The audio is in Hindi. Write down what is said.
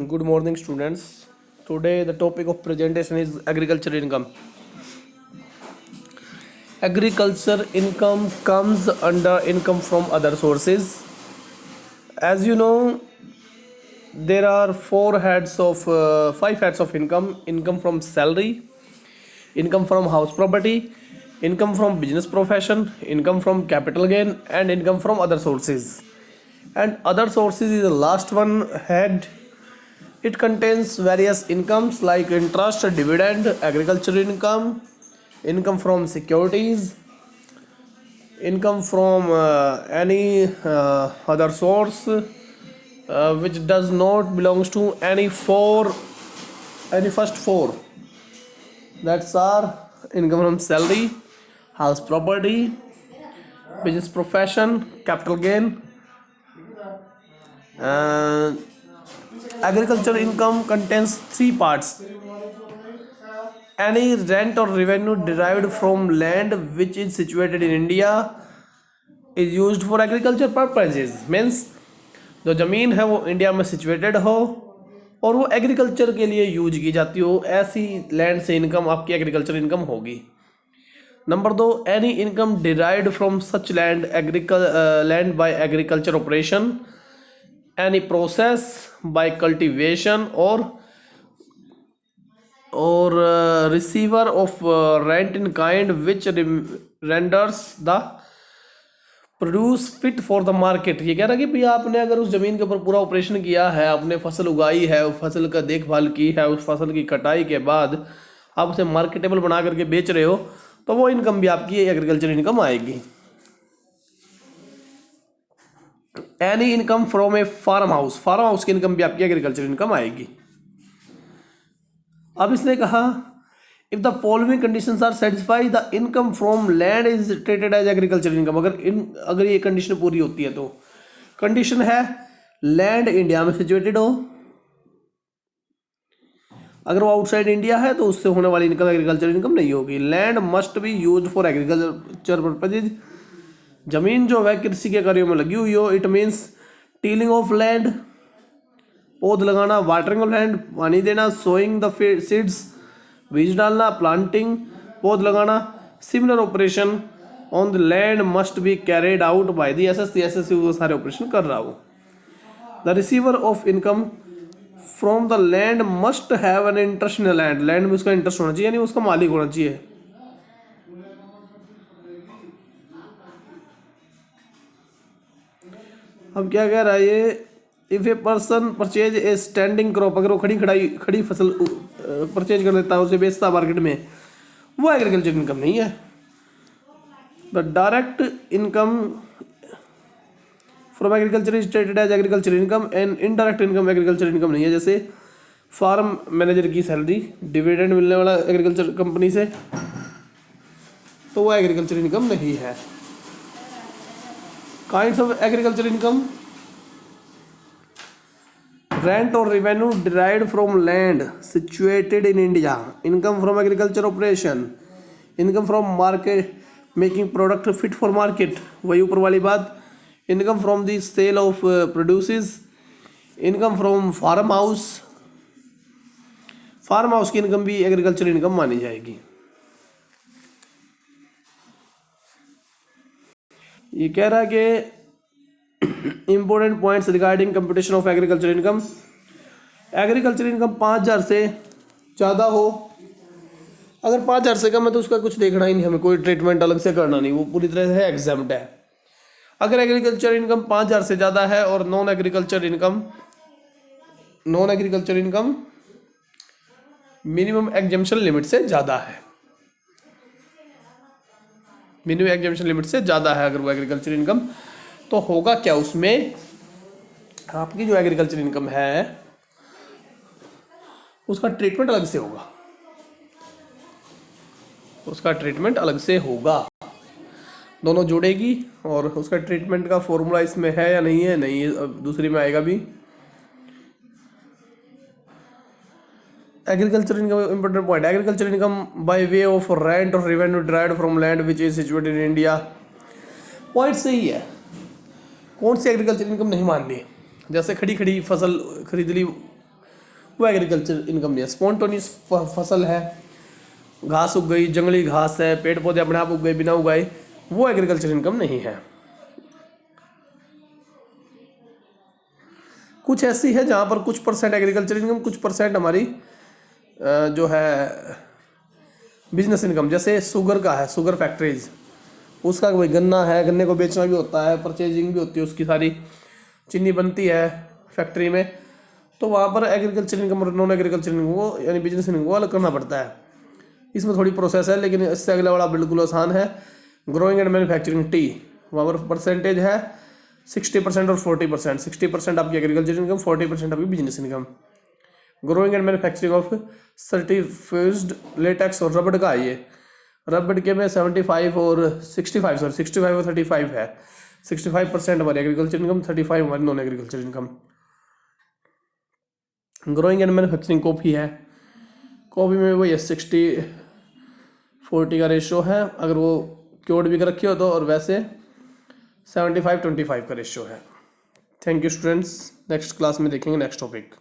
Good morning, students. Today, the topic of presentation is agriculture income. Agriculture income comes under income from other sources. As you know, there are five heads of income: income from salary, income from house property, income from business profession, income from capital gain, and income from other sources. And other sources is the last one head. It contains various incomes like interest, dividend, agricultural income, income from securities, income from any other source which does not belongs to any first four. That's our income from salary, house property, business profession, capital gain. Uh, Agricultural income contains three parts: any rent or revenue derived from land which is situated in India is used for agriculture purposes, means जो ज़मीन है वो इंडिया में सिचुएटेड हो और वो एग्रीकल्चर के लिए यूज की जाती हो, ऐसी लैंड से इनकम आपकी एग्रीकल्चर इनकम होगी। नंबर दो, any income derived from such land bye agriculture operation, any process by cultivation or receiver of rent in kind which renders the produce fit for the market. ये कह रहा है कि भाई आपने अगर उस ज़मीन के ऊपर पूरा ऑपरेशन किया है, आपने फसल उगाई है, उस फसल का देखभाल की है, उस फसल की कटाई के बाद आप उसे मार्केटेबल बना करके बेच रहे हो, तो वो इनकम भी आपकी एग्रीकल्चर इनकम आएगी। Any income from a farm house की इनकम भी आपकी एग्रीकल्चर इनकम आएगी। अब इसने कहा if the following conditions are satisfy the income from land is treated as agriculture income. अगर ये कंडीशन पूरी होती है, तो कंडीशन है लैंड इंडिया में सिचुएटेड हो, अगर वो आउटसाइड इंडिया है तो उससे होने वाली इनकम एग्रीकल्चर इनकम नहीं होगी। Land must be use for agriculture purposes, जमीन जो है कृषि के कार्यों में लगी हुई हो। It means tilling of land, पौध लगाना, वाटरिंग ऑफ लैंड, पानी देना, सोइंग द सीड्स, बीज डालना, प्लांटिंग, पौध लगाना। Similar operation on the land must be carried out by the assessee. SSC वो सारे ऑपरेशन कर रहा हो। The receiver of income from the land must have an interest in land, land में उसका इंटरेस्ट होना चाहिए, यानी उसका मालिक होना चाहिए। अब क्या कह रहा है ये, if a person purchase a standing crop, अगर वो खड़ी फसल परचेज कर लेता है, उसे बेचता मार्केट में, वो एग्रीकल्चर इनकम नहीं है। The direct income from agriculture is treated as agriculture income and indirect income agriculture income नहीं है। जैसे फार्म मैनेजर की सैलरी, डिविडेंड मिलने वाला एग्रीकल्चर कंपनी से, तो वो एग्रीकल्चर इनकम नहीं है। Kinds of agriculture income: rent और revenue derived from land situated in India, income from agriculture operation, income from market making product fit for market, वही ऊपर वाली बात। Income from the sale of produces, income from farm house की इनकम भी एग्रीकल्चर इनकम मानी जाएगी। ये कह रहा है कि important points regarding computation of agriculture income. Agriculture income 5,000 से ज़्यादा हो, अगर 5,000 से कम है तो उसका कुछ देखना ही नहीं, हमें कोई ट्रीटमेंट अलग से करना नहीं, वो पूरी तरह से एग्जाम्प्ट है। अगर एग्रीकल्चर इनकम 5,000 से ज़्यादा है और non agriculture income minimum exemption limit से ज़्यादा है, मिनिमम एग्जम्पशन लिमिट से ज़्यादा है अगर वो एग्रीकल्चर इनकम, तो होगा क्या उसमें, आपकी जो एग्रीकल्चर इनकम है उसका ट्रीटमेंट अलग से होगा, उसका ट्रीटमेंट अलग से होगा, दोनों जुड़ेगी। और उसका ट्रीटमेंट का फॉर्मूला इसमें है या नहीं है, नहीं है, अब दूसरी में आएगा भी। Agriculture income important point, agriculture income by way of rent और revenue derived from land which is situated in India. Point सही है, कौन सी एग्रीकल्चर इनकम नहीं माननी, जैसे खड़ी फसल खरीद ली, वो एग्रीकल्चर इनकम नहीं है। स्पॉन्टेनियस फसल है, घास उग गई, जंगली घास है, पेड़ पौधे अपने आप उग गए बिना उगाए, वो एग्रीकल्चर इनकम नहीं है। कुछ ऐसी है जहाँ पर कुछ परसेंट एग्रीकल्चर इनकम, कुछ परसेंट हमारी जो है बिजनेस इनकम। जैसे शुगर का है, शुगर फैक्ट्रीज, उसका कोई गन्ना है, गन्ने को बेचना भी होता है, परचेजिंग भी होती है उसकी, सारी चीनी बनती है फैक्ट्री में, तो वहाँ पर एग्रीकल्चर इनकम और नॉन एग्रीकल्चर इनकम को यानी बिजनेस इनकम को अलग करना पड़ता है। इसमें थोड़ी प्रोसेस है, लेकिन इससे अगला वाला बिल्कुल आसान है। ग्रोइंग एंड मैन्युफैक्चरिंग टी, वहाँ पर परसेंटेज है 60% और 40%। 60% आपकी एग्रीकल्चर इनकम, 40% आपकी business income. Growing and manufacturing of certified latex और रबड़ का है ये। रबड़ के में 75 और 65 सॉरी 65 और 35 है। 65% हमारी एग्रीकल्चर इनकम, 35 हमारी non agriculture income. Growing and manufacturing coffee है, कॉफ़ी में वही 60-40 का रेशो है, अगर वो क्योर्ड भी कर रखी हो तो, और वैसे 75-25 का रेशो है। Thank you students, next class में देखेंगे नेक्स्ट टॉपिक।